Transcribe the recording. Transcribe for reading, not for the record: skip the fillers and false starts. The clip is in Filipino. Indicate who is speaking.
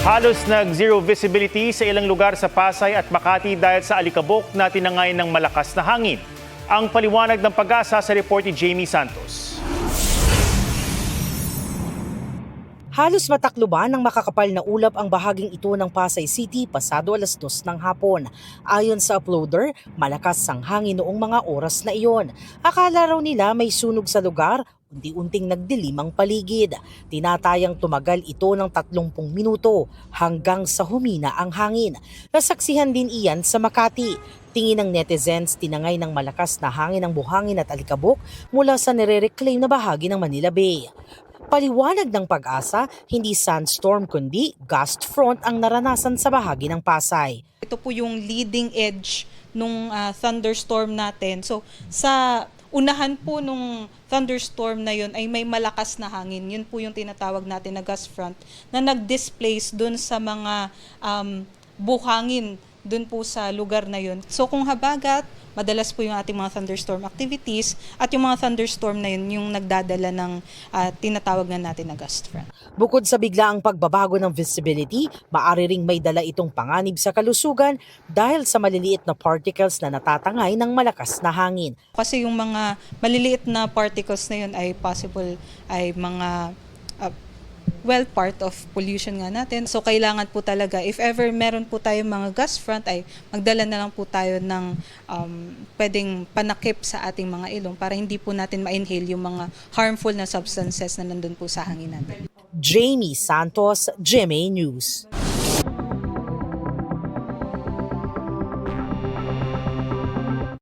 Speaker 1: Halos nag-zero visibility sa ilang lugar sa Pasay at Makati dahil sa alikabok na tinangay ng malakas na hangin. Ang paliwanag ng Pag-asa sa report ni Jamie Santos.
Speaker 2: Halos matakloban ng makakapal na ulap ang bahaging ito ng Pasay City pasado 2:00 ng hapon. Ayon sa uploader, malakas ang hangin noong mga oras na iyon. Akala raw nila may sunog sa lugar, unti-unting nagdilim ang paligid. Tinatayang tumagal ito ng 30 minuto hanggang sa humina ang hangin. Nasaksihan din iyan sa Makati. Tingin ng netizens, tinangay ng malakas na hangin ang buhangin at alikabok mula sa nire-reclaim na bahagi ng Manila Bay. Paliwanag ng Pag-asa, hindi sandstorm kundi gust front ang naranasan sa bahagi ng Pasay.
Speaker 3: Ito po yung leading edge nung thunderstorm natin. So sa unahan po nung thunderstorm na yun ay may malakas na hangin. Yun po yung tinatawag natin na gust front na nag-displace dun sa mga buhangin dun po sa lugar na yun. So kung habagat, madalas po yung ating mga thunderstorm activities at yung mga thunderstorm na yun yung nagdadala ng tinatawag na natin na gust front.
Speaker 2: Bukod sa biglaang pagbabago ng visibility, maaari ring may dala itong panganib sa kalusugan dahil sa maliliit na particles na natatangay ng malakas na hangin.
Speaker 3: Kasi yung mga maliliit na particles na yun ay possible ay mga part of pollution nga natin. So kailangan po talaga, if ever meron po tayong mga gust front, ay magdala na lang po tayo ng pwedeng panakip sa ating mga ilong para hindi po natin ma-inhale yung mga harmful na substances na nandun po sa hangin natin.
Speaker 2: Jamie Santos, GMA News.